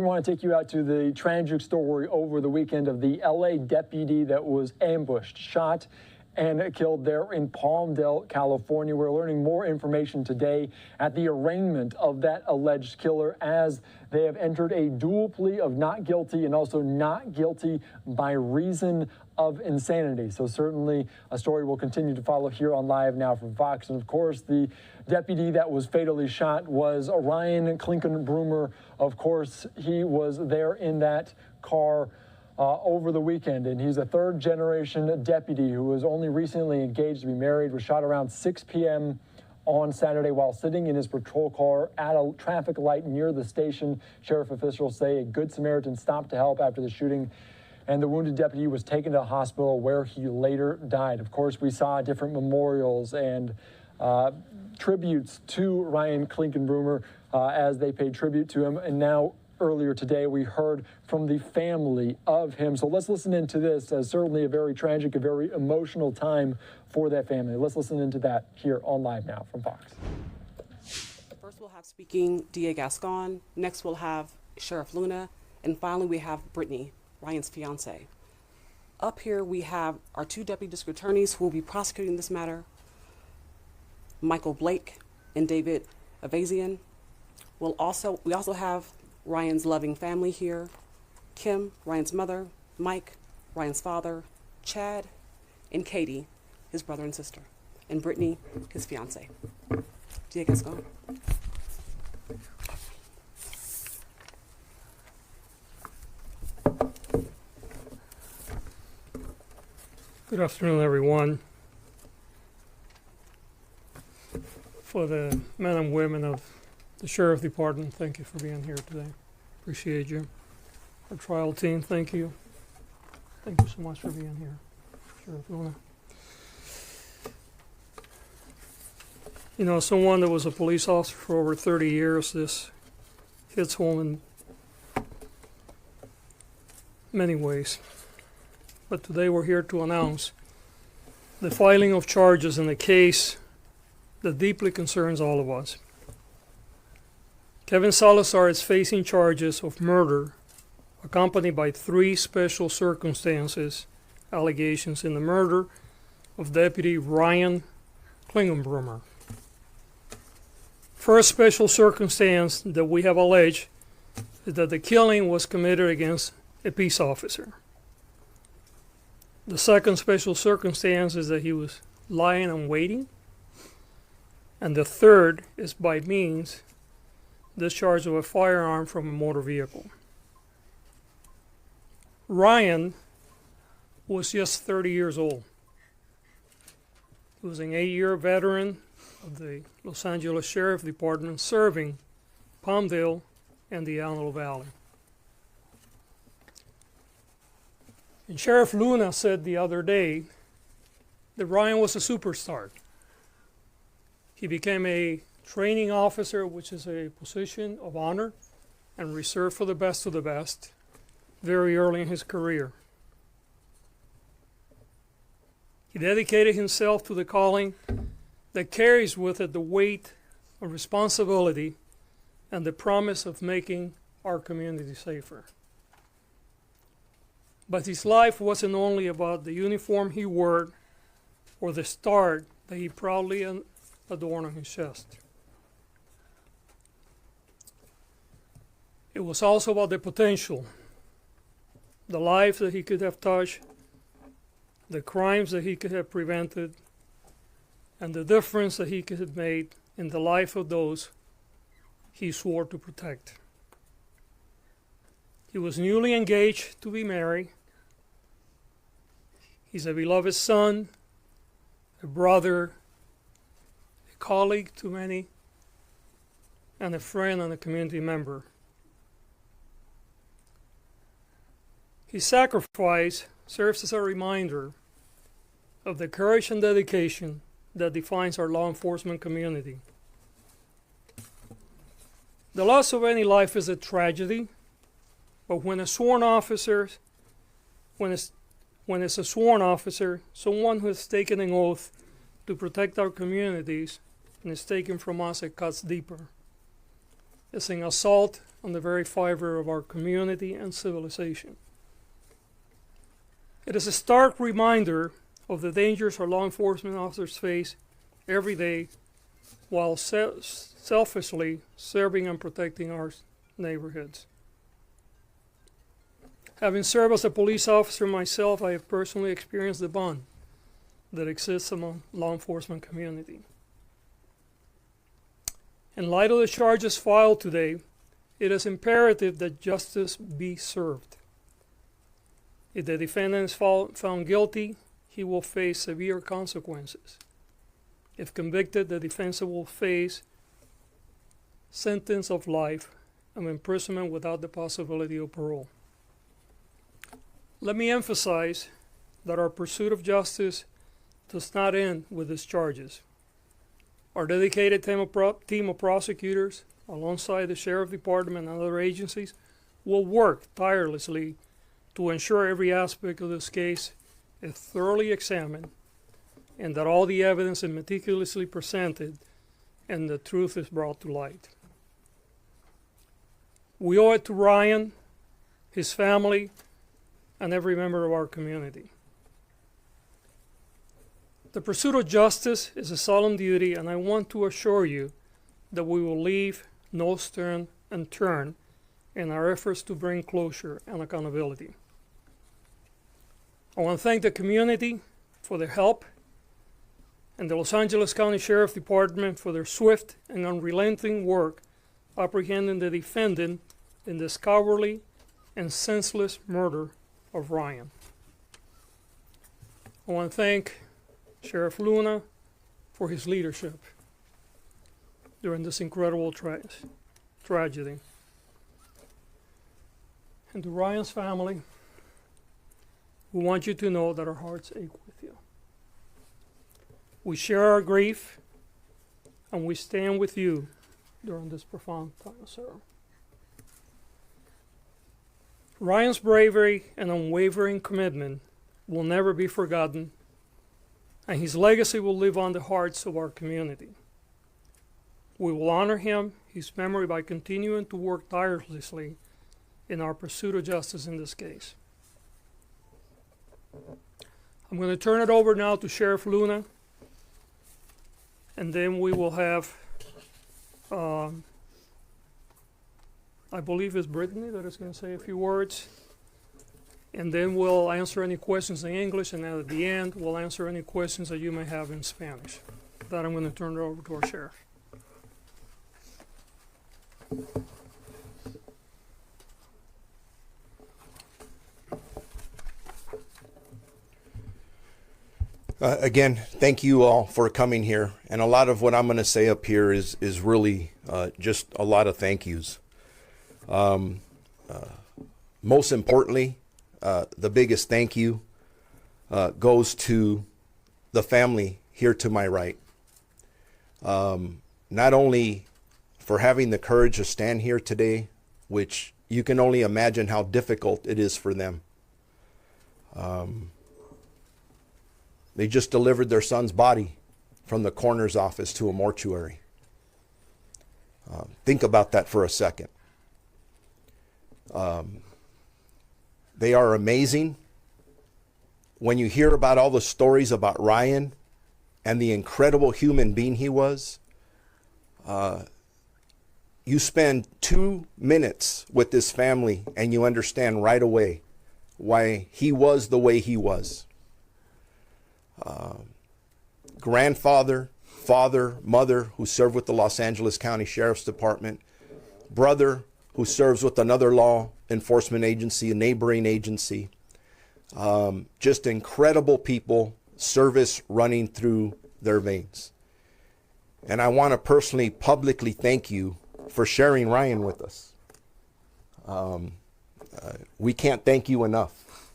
We want to take you out to the tragic story over the weekend of the LA deputy that was ambushed, shot, and killed there in Palmdale, California. We're learning more information today at the arraignment of that alleged killer as they have entered a dual plea of not guilty and also not guilty by reason of insanity. So certainly a story we'll continue to follow here on Live Now from Fox. And of course, the deputy that was fatally shot was Ryan Clinkunbroomer. Of course, he was there in that car over the weekend, and he's a third-generation deputy who was only recently engaged to be married, was shot around 6 p.m. on Saturday while sitting in his patrol car at a traffic light near the station. Sheriff officials say a Good Samaritan stopped to help after the shooting, and the wounded deputy was taken to a hospital where he later died. Of course, we saw different memorials and tributes to Ryan Clinkunbroomer as they paid tribute to him, and now earlier today, we heard from the family of him. So let's listen into this as certainly a very tragic, a very emotional time for that family. Let's listen into that here on Live Now from Fox. First, we'll have speaking DA Gascon. Next, we'll have Sheriff Luna. And finally, we have Brittany, Ryan's fiance. Up here, we have our two deputy district attorneys who will be prosecuting this matter, Michael Blake and David Avazian. We also have Ryan's loving family here, Kim, Ryan's mother, Mike, Ryan's father, Chad, and Katie, his brother and sister, and Brittany, his fiance. DA Gascon. Good afternoon, everyone. For the men and women of the Sheriff Department, thank you for being here today. Appreciate you. Our trial team, thank you. Thank you so much for being here, Sheriff Luna. You know, someone that was a police officer for over 30 years, this hits home in many ways. But today we're here to announce the filing of charges in a case that deeply concerns all of us. Kevin Salazar is facing charges of murder accompanied by 3 special circumstances allegations in the murder of Deputy Ryan Clinkunbroomer. First special circumstance that we have alleged is that the killing was committed against a peace officer. The second special circumstance is that he was lying and waiting. And the third is by means discharge of a firearm from a motor vehicle. Ryan was just 30 years old. He was an 8-year veteran of the Los Angeles Sheriff Department serving Palmdale and the Antelope Valley. And Sheriff Luna said the other day that Ryan was a superstar. He became a training officer, which is a position of honor and reserved for the best of the best, very early in his career. He dedicated himself to the calling that carries with it the weight of responsibility and the promise of making our community safer. But his life wasn't only about the uniform he wore or the star that he proudly adorned on his chest. It was also about the potential, the lives that he could have touched, the crimes that he could have prevented, and the difference that he could have made in the life of those he swore to protect. He was newly engaged to be married. He's a beloved son, a brother, a colleague to many, and a friend and a community member. His sacrifice serves as a reminder of the courage and dedication that defines our law enforcement community. The loss of any life is a tragedy, but when it's a sworn officer, someone who has taken an oath to protect our communities and is taken from us, it cuts deeper. It's an assault on the very fiber of our community and civilization. It is a stark reminder of the dangers our law enforcement officers face every day while selfishly serving and protecting our neighborhoods. Having served as a police officer myself, I have personally experienced the bond that exists among law enforcement community. In light of the charges filed today, it is imperative that justice be served. If the defendant is found guilty, he will face severe consequences. If convicted, the defendant will face sentence of life and imprisonment without the possibility of parole. Let me emphasize that our pursuit of justice does not end with these charges. Our dedicated team of prosecutors, alongside the Sheriff Department and other agencies, will work tirelessly to ensure every aspect of this case is thoroughly examined and that all the evidence is meticulously presented and the truth is brought to light. We owe it to Ryan, his family, and every member of our community. The pursuit of justice is a solemn duty, and I want to assure you that we will leave no stone unturned in our efforts to bring closure and accountability. I want to thank the community for their help and the Los Angeles County Sheriff Department for their swift and unrelenting work apprehending the defendant in this cowardly and senseless murder of Ryan. I want to thank Sheriff Luna for his leadership during this incredible tragedy. And to Ryan's family, we want you to know that our hearts ache with you. We share our grief and we stand with you during this profound time of sorrow. Ryan's bravery and unwavering commitment will never be forgotten, and his legacy will live on the hearts of our community. We will honor him, his memory, by continuing to work tirelessly in our pursuit of justice in this case. I'm going to turn it over now to Sheriff Luna, and then we will have, I believe it's Brittany that is going to say a few words. And then we'll answer any questions in English, and at the end, we'll answer any questions that you may have in Spanish. With that, I'm going to turn it over to our sheriff. Again, thank you all for coming here. And a lot of what I'm going to say up here is really just a lot of thank yous. Most importantly, the biggest thank you goes to the family here to my right. Not only for having the courage to stand here today, which you can only imagine how difficult it is for them. They just delivered their son's body from the coroner's office to a mortuary. Think about that for a second. They are amazing. When you hear about all the stories about Ryan and the incredible human being he was, you spend 2 minutes with this family and you understand right away why he was the way he was. Grandfather, father, mother who served with the Los Angeles County Sheriff's Department, brother who serves with another law enforcement agency, a neighboring agency. Just incredible people, service running through their veins. And I want to personally, publicly thank you for sharing Ryan with us. We can't thank you enough.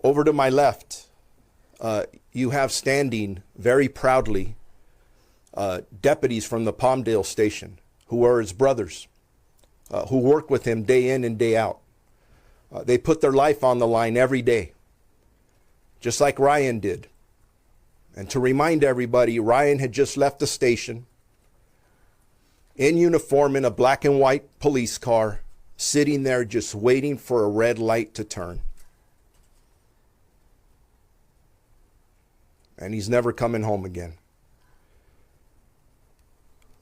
Over to my left, you have standing very proudly deputies from the Palmdale station who are his brothers, who work with him day in and day out. They put their life on the line every day, just like Ryan did. And to remind everybody, Ryan had just left the station, in uniform in a black and white police car, sitting there just waiting for a red light to turn. And he's never coming home again.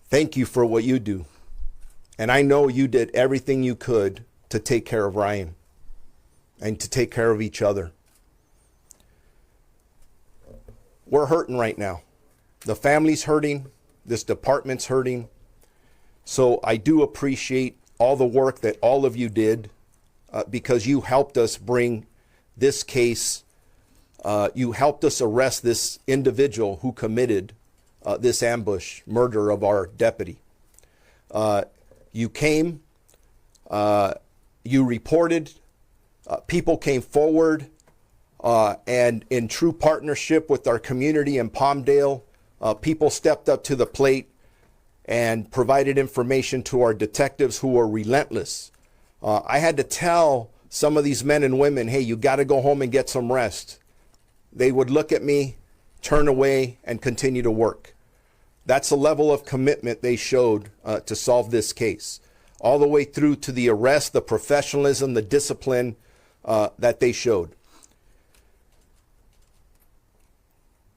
Thank you for what you do. And I know you did everything you could to take care of Ryan and to take care of each other. We're hurting right now. The family's hurting. This department's hurting. So I do appreciate all the work that all of you did because you helped us bring this case. You helped us arrest this individual who committed this ambush, murder of our deputy. You came, you reported, people came forward, and in true partnership with our community in Palmdale, people stepped up to the plate and provided information to our detectives who were relentless. I had to tell some of these men and women, hey, you got to go home and get some rest. They would look at me, turn away, and continue to work. That's a level of commitment they showed to solve this case, all the way through to the arrest, the professionalism, the discipline that they showed.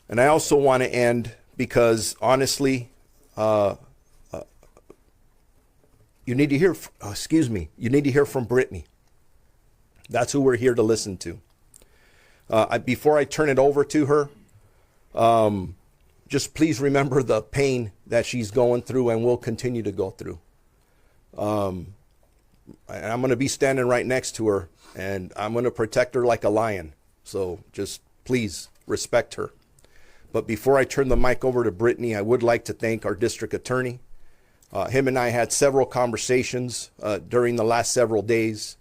And I also want to end because, honestly, you need to hear, you need to hear from Brittany. That's who we're here to listen to. Before I turn it over to her, just please remember the pain that she's going through and will continue to go through. And I'm going to be standing right next to her, and I'm going to protect her like a lion. So just please respect her. But before I turn the mic over to Brittany, I would like to thank our district attorney. Him and I had several conversations during the last several days.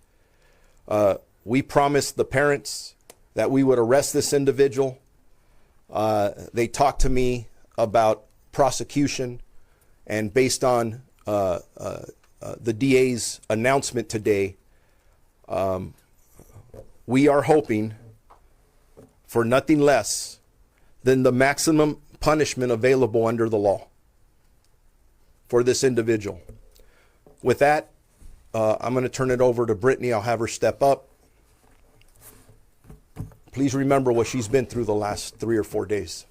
We promised the parents that we would arrest this individual. They talked to me about prosecution, and based on the DA's announcement today, we are hoping for nothing less than the maximum punishment available under the law for this individual. With that, I'm going to turn it over to Brittany. I'll have her step up. Please remember what she's been through the last 3 or 4 days.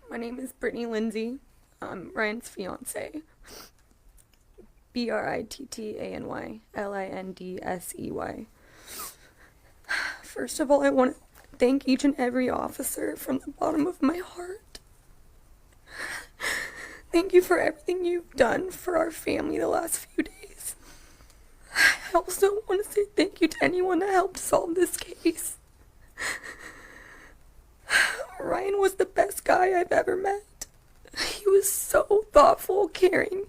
My name is Brittany Lindsey. I'm Ryan's fiance. Brittany Lindsey. First of all, I want to thank each and every officer from the bottom of my heart. Thank you for everything you've done for our family the last few days. I also want to say thank you to anyone that helped solve this case. Ryan was the best guy I've ever met. He was so thoughtful, caring,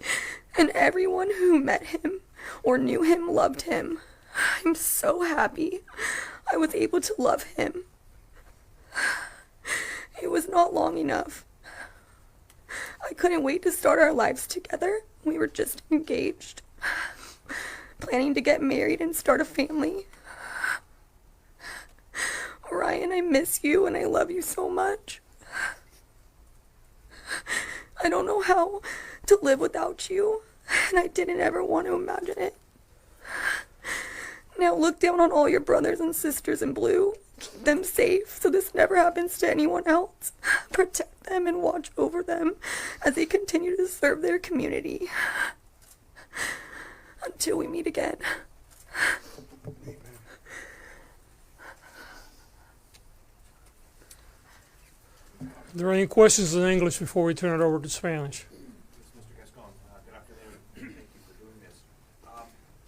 and everyone who met him or knew him loved him. I'm so happy I was able to love him. It was not long enough. I couldn't wait to start our lives together. We were just engaged, planning to get married and start a family. Ryan, I miss you and I love you so much. I don't know how to live without you, and I didn't ever want to imagine it. Now look down on all your brothers and sisters in blue. Keep them safe so this never happens to anyone else. Protect them and watch over them as they continue to serve their community. Until we meet again. Are there any questions in English before we turn it over to Spanish? Mr. Gascon, good afternoon. Thank you for doing this.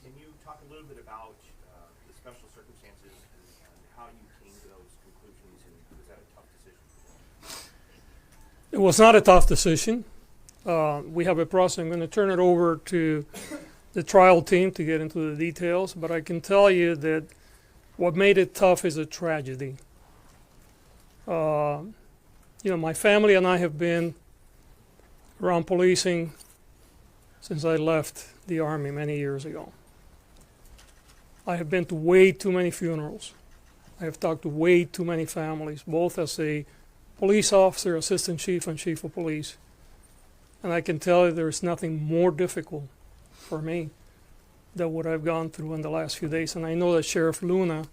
Can you talk a little bit about the special circumstances and how you came to those conclusions, and was that a tough decision? It was not a tough decision. We have a process. I'm going to turn it over to the trial team to get into the details, but I can tell you that what made it tough is a tragedy. My family and I have been around policing since I left the Army many years ago. I have been to way too many funerals, I have talked to way too many families, both as a police officer, assistant chief, and chief of police. And I can tell you there's nothing more difficult for me than what I've gone through in the last few days. And I know that Sheriff Luna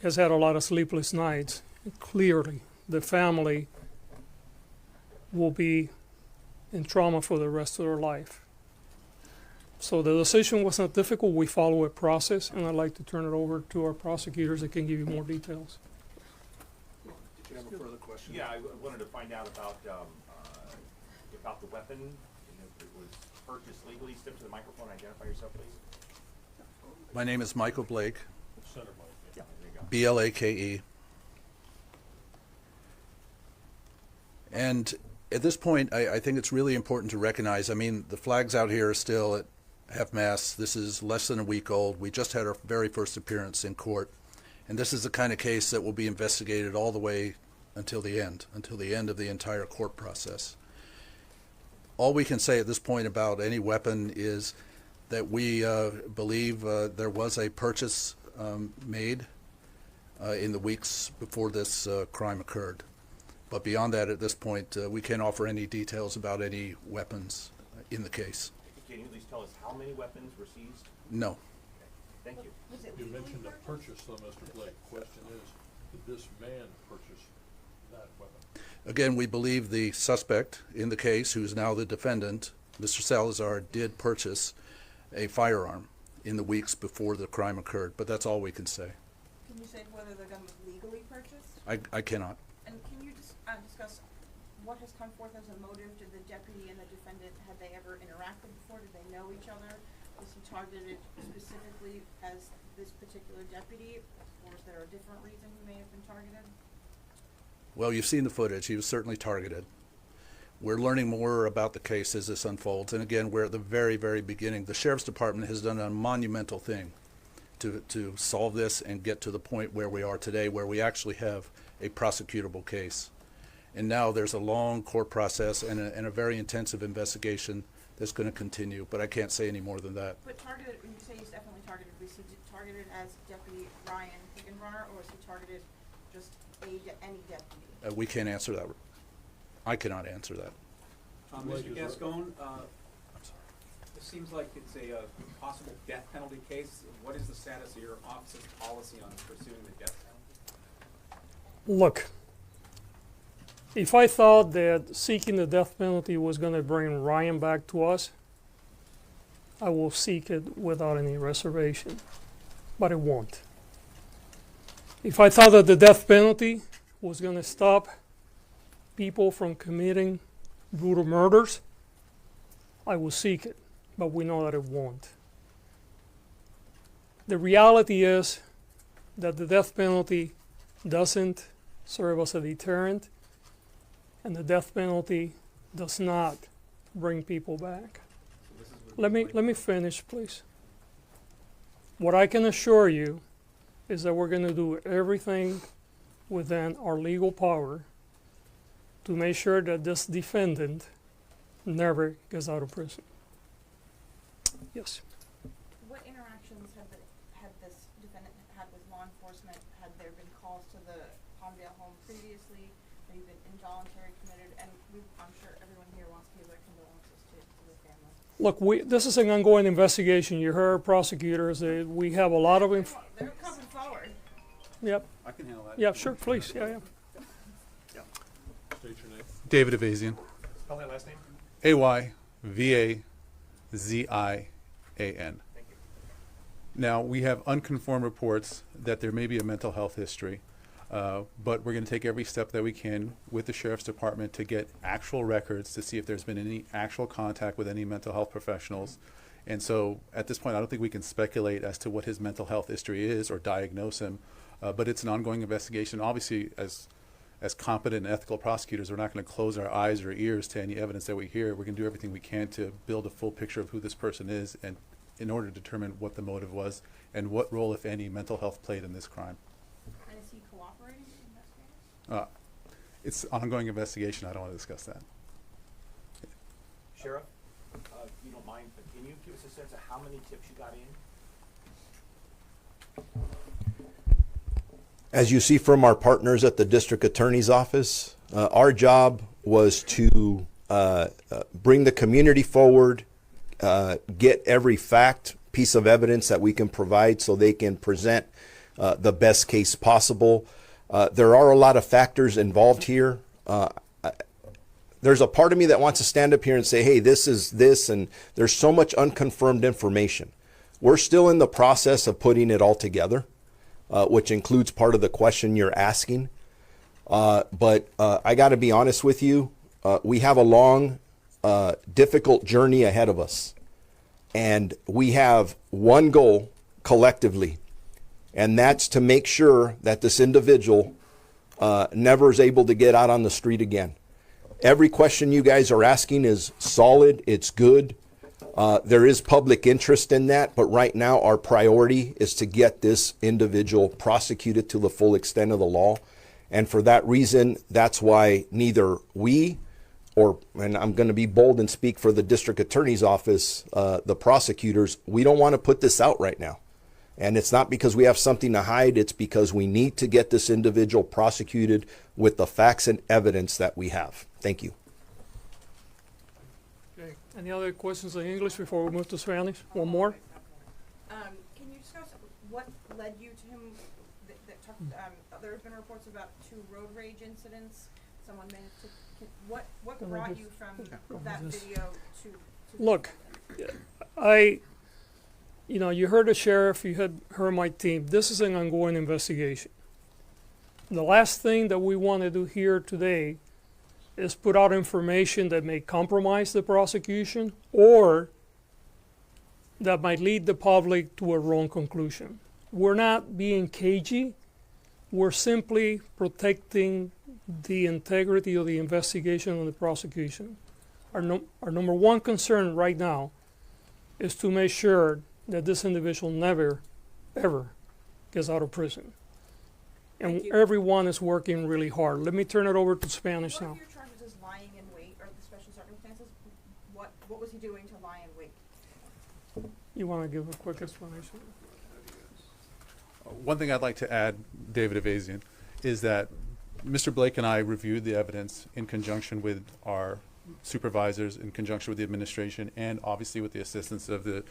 has had a lot of sleepless nights. Clearly, the family will be in trauma for the rest of their life. So the decision was not difficult. We follow a process, and I'd like to turn it over to our prosecutors that can give you more details. Did you have a further question? Yeah, I wanted to find out about the weapon. If it was purchased legally. Step to the microphone. Identify yourself, please. My name is Michael Blake, Center mic. Yeah, there you go. B-L-A-K-E. And at this point, I think it's really important to recognize, I mean, the flags out here are still at half-mast. This is less than a week old. We just had our very first appearance in court. And this is the kind of case that will be investigated all the way until the end of the entire court process. All we can say at this point about any weapon is that we believe there was a purchase made in the weeks before this crime occurred. But beyond that, at this point, we can't offer any details about any weapons in the case. Can you at least tell us how many weapons were seized? No. Okay. Thank you. You mentioned a purchase, though, Mr. Blake. Question is, did this man purchase that weapon? Again, we believe the suspect in the case, who is now the defendant, Mr. Salazar, did purchase a firearm in the weeks before the crime occurred, but that's all we can say. Can you say whether the gun was legally purchased? I cannot. And can you just discuss what has come forth as a motive? Did the deputy and the defendant, had they ever interacted before? Did they know each other? Was he targeted specifically as this particular deputy, or is there a different reason he may have been targeted? Well, you've seen the footage. He was certainly targeted. We're learning more about the case as this unfolds. And again, we're at the very, very beginning. The Sheriff's Department has done a monumental thing to solve this and get to the point where we are today, where we actually have a prosecutable case. And now there's a long court process and a very intensive investigation that's going to continue. But I can't say any more than that. But targeted, when you say he's definitely targeted, was he targeted as Deputy Ryan Clinkunbroomer, or was he targeted just any deputy? We can't answer that. I cannot answer that. Mr. Gascon, it seems like it's a possible death penalty case. What is the status of your office's policy on pursuing the death penalty? Look, if I thought that seeking the death penalty was going to bring Ryan back to us, I will seek it without any reservation, but it won't. If I thought that the death penalty was going to stop people from committing brutal murders, I will seek it, but we know that it won't. The reality is that the death penalty doesn't serve as a deterrent, and the death penalty does not bring people back. Let me finish, please. What I can assure you is that we're going to do everything within our legal power to make sure that this defendant never gets out of prison. Yes. What interactions had this defendant had with law enforcement? Had there been calls to the Palmdale home previously? Had he been involuntary committed? And I'm sure everyone here wants to give their condolences to the family. Look, this is an ongoing investigation. You heard prosecutors. We have a lot of They're coming forward. Yep. I can handle that. Yeah, sure, please. Yeah. State your name. David Avazian. Spell that last name. A-Y-V-A-Z-I-A-N. Thank you. Now, we have unconfirmed reports that there may be a mental health history, but we're going to take every step that we can with the Sheriff's Department to get actual records to see if there's been any actual contact with any mental health professionals. And so at this point, I don't think we can speculate as to what his mental health history is or diagnose him, but it's an ongoing investigation. Obviously, as competent and ethical prosecutors, we're not going to close our eyes or ears to any evidence that we hear. We're going to do everything we can to build a full picture of who this person is, and in order to determine what the motive was and what role, if any, mental health played in this crime. And is he cooperating with investigators? It's an ongoing investigation. I don't want to discuss that. Sheriff, if you don't mind, but can you give us a sense of how many tips you got in? As you see from our partners at the district attorney's office, our job was to bring the community forward, get every fact, piece of evidence that we can provide so they can present the best case possible. There are a lot of factors involved here. There's a part of me that wants to stand up here and say, hey, this is this, and there's so much unconfirmed information. We're still in the process of putting it all together, which includes part of the question you're asking. But I got to be honest with you, we have a long, difficult journey ahead of us. And we have one goal collectively, and that's to make sure that this individual never is able to get out on the street again. Every question you guys are asking is solid, it's good. There is public interest in that, but right now our priority is to get this individual prosecuted to the full extent of the law. And for that reason, that's why neither we and I'm going to be bold and speak for the district attorney's office, the prosecutors, we don't want to put this out right now. And it's not because we have something to hide, it's because we need to get this individual prosecuted with the facts and evidence that we have. Thank you. Okay. Any other questions in English before we move to Spanish? One more? Can you discuss what led you to him? There have been reports about 2 road rage incidents. Someone may have what brought you from that video to Look, you heard the sheriff, you heard my team. This is an ongoing investigation. The last thing that we want to do here today is put out information that may compromise the prosecution or that might lead the public to a wrong conclusion. We're not being cagey. We're simply protecting the integrity of the investigation and the prosecution. Our number one concern right now is to make sure that this individual never, ever gets out of prison. And everyone is working really hard. Let me turn it over to Spanish now. What if your charges is lying in wait or the special circumstances? What was he doing to lie in wait? You want to give a quick explanation? One thing I'd like to add, David Avazian, is that Mr. Blake and I reviewed the evidence in conjunction with our supervisors, in conjunction with the administration, and obviously with the assistance of the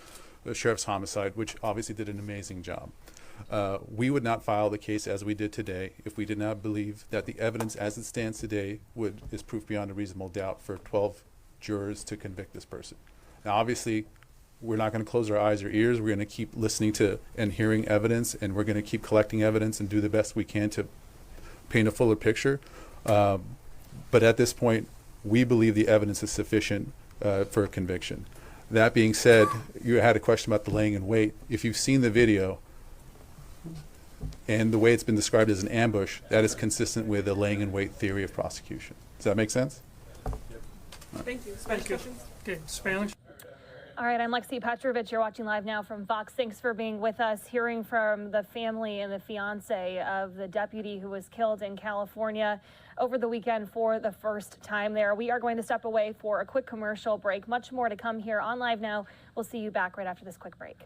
Sheriff's Homicide, which obviously did an amazing job. We would not file the case as we did today if we did not believe that the evidence as it stands today is proof beyond a reasonable doubt for 12 jurors to convict this person. Now, obviously, we're not going to close our eyes or ears. We're going to keep listening to and hearing evidence, and we're going to keep collecting evidence and do the best we can to paint a fuller picture. But at this point, we believe the evidence is sufficient for a conviction. That being said, you had a question about the laying in wait. If you've seen the video and the way it's been described as an ambush, that is consistent with the laying in wait theory of prosecution. Does that make sense? Thank you. Spanish questions? Okay, Spanish. All right, I'm Lexi Petrovich. You're watching Live Now from Fox. Thanks for being with us, hearing from the family and the fiance of the deputy who was killed in California over the weekend for the first time there. We are going to step away for a quick commercial break. Much more to come here on Live Now. We'll see you back right after this quick break.